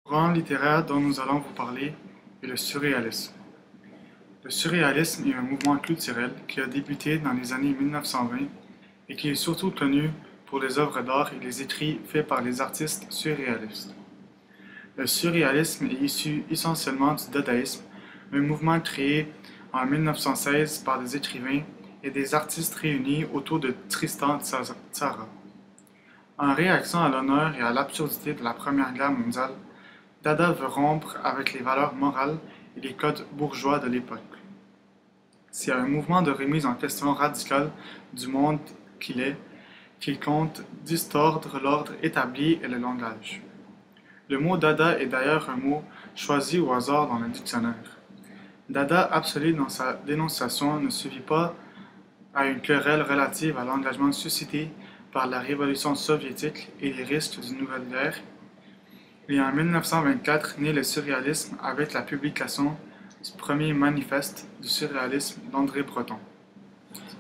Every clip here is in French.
Courant littéraire dont nous allons vous parler est le surréalisme. Le surréalisme est un mouvement culturel qui a débuté dans les années 1920 et qui est surtout connu pour les œuvres d'art et les écrits faits par les artistes surréalistes. Le surréalisme est issu essentiellement du dadaïsme, un mouvement créé en 1916 par des écrivains et des artistes réunis autour de Tristan Tzara. En réaction à l'honneur et à l'absurdité de la Première Guerre mondiale, Dada veut rompre avec les valeurs morales et les codes bourgeois de l'époque. C'est un mouvement de remise en question radicale du monde qu'il compte distordre l'ordre établi et le langage. Le mot Dada est d'ailleurs un mot choisi au hasard dans le dictionnaire. Dada absolu dans sa dénonciation ne suffit pas à une querelle relative à l'engagement suscité par la révolution soviétique et les risques d'une nouvelle guerre, et en 1924 naît le surréalisme avec la publication du premier manifeste du surréalisme d'André Breton.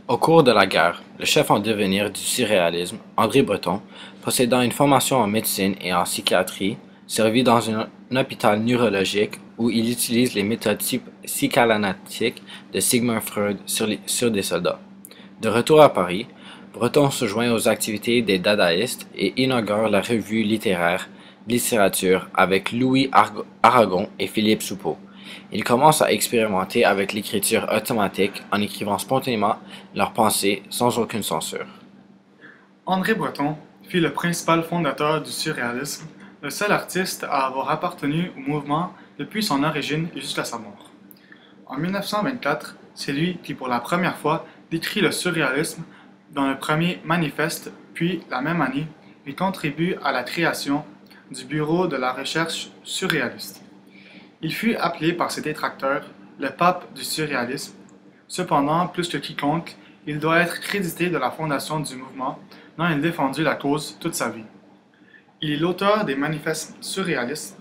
Au cours de la guerre, le chef en devenir du surréalisme, André Breton, possédant une formation en médecine et en psychiatrie, servit dans un hôpital neurologique où il utilise les méthodes psychanalytiques de Sigmund Freud sur des soldats. De retour à Paris, Breton se joint aux activités des dadaïstes et inaugure la revue littéraire Littérature avec Louis Aragon et Philippe Soupeau. Il commence à expérimenter avec l'écriture automatique en écrivant spontanément leurs pensées sans aucune censure. André Breton fut le principal fondateur du surréalisme, le seul artiste à avoir appartenu au mouvement depuis son origine et jusqu'à sa mort. En 1924, c'est lui qui pour la première fois décrit le surréalisme dans le premier manifeste, puis la même année, il contribue à la création du Bureau de la recherche surréaliste. Il fut appelé par ses détracteurs le pape du surréalisme. Cependant, plus que quiconque, il doit être crédité de la fondation du mouvement dont il défendu la cause toute sa vie. Il est l'auteur des manifestes surréalistes,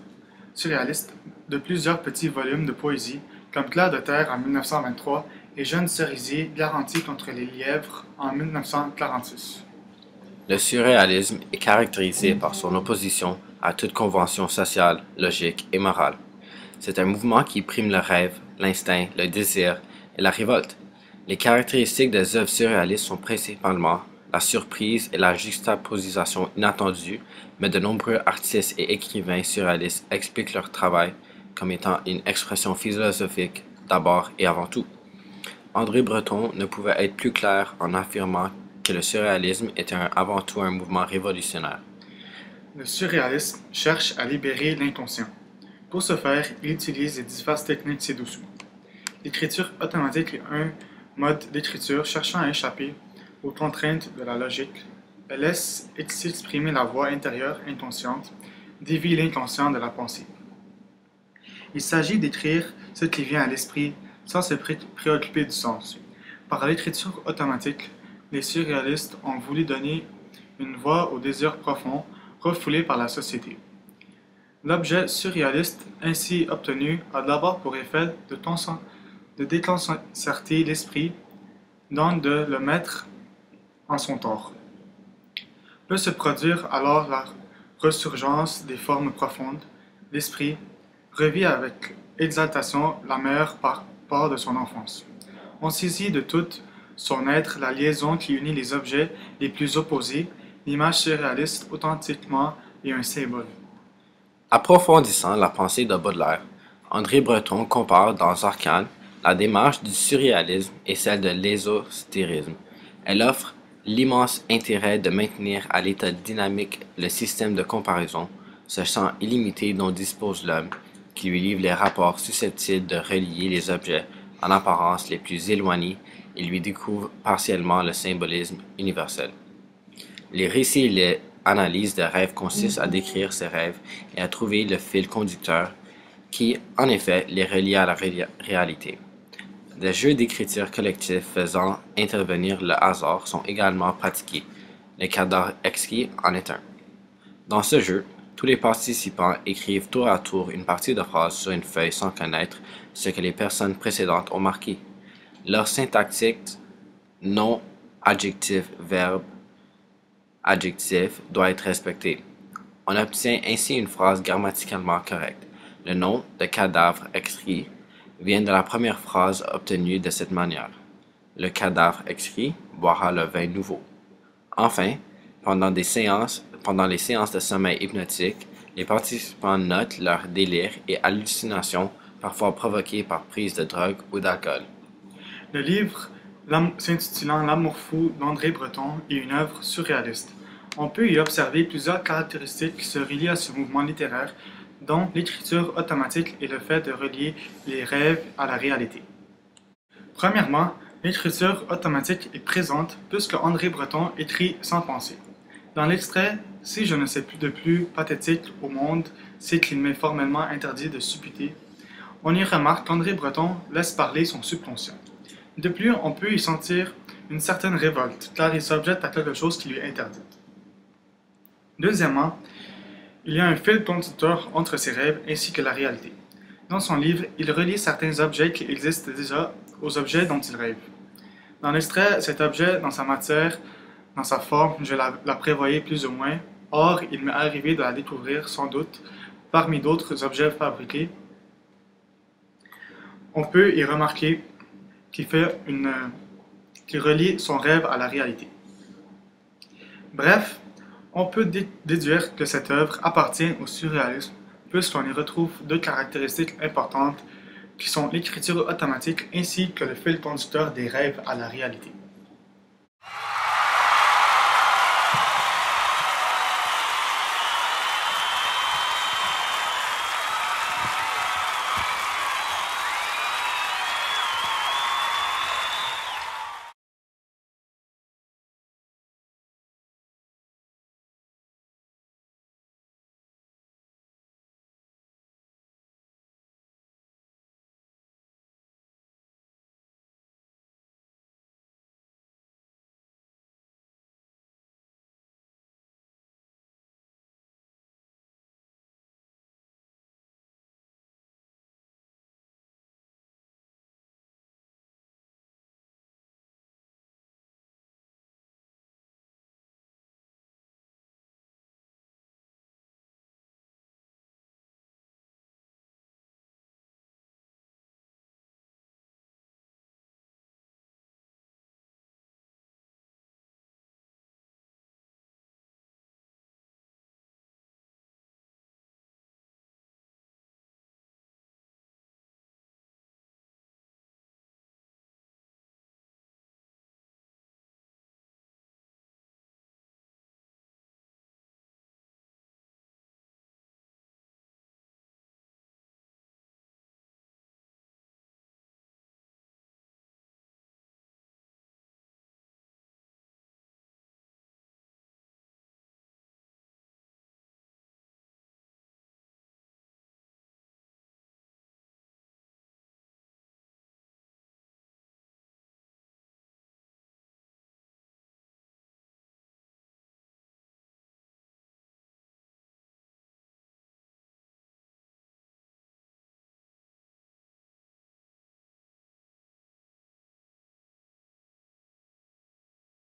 de plusieurs petits volumes de poésie comme Clair de terre en 1923 et Jeune cerisier garanti contre les lièvres en 1946. Le surréalisme est caractérisé par son opposition à toute convention sociale, logique et morale. C'est un mouvement qui prime le rêve, l'instinct, le désir et la révolte. Les caractéristiques des œuvres surréalistes sont principalement la surprise et la juxtaposition inattendue, mais de nombreux artistes et écrivains surréalistes expliquent leur travail comme étant une expression philosophique d'abord et avant tout. André Breton ne pouvait être plus clair en affirmant que le surréalisme était avant tout un mouvement révolutionnaire. Le surréalisme cherche à libérer l'inconscient. Pour ce faire, il utilise les diverses techniques ci-dessous. L'écriture automatique est un mode d'écriture cherchant à échapper aux contraintes de la logique. Elle laisse s'exprimer la voix intérieure inconsciente, dévie l'inconscient de la pensée. Il s'agit d'écrire ce qui vient à l'esprit sans se préoccuper du sens. Par l'écriture automatique, les surréalistes ont voulu donner une voix aux désirs profonds refoulés par la société. L'objet surréaliste ainsi obtenu a d'abord pour effet de déconcerter l'esprit, donc de le mettre en son tort. Peut se produire alors la ressurgence des formes profondes. L'esprit revit avec exaltation la meilleure part de son enfance. On saisit de toute son être la liaison qui unit les objets les plus opposés. L'image surréaliste authentiquement est un symbole. Approfondissant la pensée de Baudelaire, André Breton compare dans Arcane la démarche du surréalisme et celle de l'ésotérisme. Elle offre l'immense intérêt de maintenir à l'état dynamique le système de comparaison, ce champ illimité dont dispose l'homme, qui lui livre les rapports susceptibles de relier les objets en apparence les plus éloignés et lui découvre partiellement le symbolisme universel. Les récits et les analyses de rêves consistent à décrire ces rêves et à trouver le fil conducteur qui, en effet, les relie à la réalité. Des jeux d'écriture collectifs faisant intervenir le hasard sont également pratiqués. Le cadre exquis en est un. Dans ce jeu, tous les participants écrivent tour à tour une partie de phrase sur une feuille sans connaître ce que les personnes précédentes ont marqué. Leur syntactique nom, adjectif, verbe, adjectif doit être respectée. On obtient ainsi une phrase grammaticalement correcte. Le nom de cadavre exquis vient de la première phrase obtenue de cette manière. Le cadavre exquis boira le vin nouveau. Enfin, pendant les séances de sommeil hypnotique, les participants notent leurs délires et hallucinations parfois provoqués par prise de drogue ou d'alcool. Le livre s'intitulant L'amour fou d'André Breton est une œuvre surréaliste. On peut y observer plusieurs caractéristiques qui se relient à ce mouvement littéraire, dont l'écriture automatique et le fait de relier les rêves à la réalité. Premièrement, l'écriture automatique est présente puisque André Breton écrit sans penser. Dans l'extrait, si je ne sais plus de plus pathétique au monde, c'est qu'il m'est formellement interdit de supputer, on y remarque qu'André Breton laisse parler son subconscient. De plus, on peut y sentir une certaine révolte, car il s'objecte à quelque chose qui lui est interdit. Deuxièmement, il y a un fil conducteur entre ses rêves ainsi que la réalité. Dans son livre, il relie certains objets qui existent déjà aux objets dont il rêve. Dans l'extrait, cet objet, dans sa matière, dans sa forme, je la prévoyais plus ou moins. Or, il m'est arrivé de la découvrir sans doute parmi d'autres objets fabriqués. On peut y remarquer qu'il relie son rêve à la réalité. Bref, on peut déduire que cette œuvre appartient au surréalisme puisqu'on y retrouve deux caractéristiques importantes qui sont l'écriture automatique ainsi que le fil conducteur des rêves à la réalité.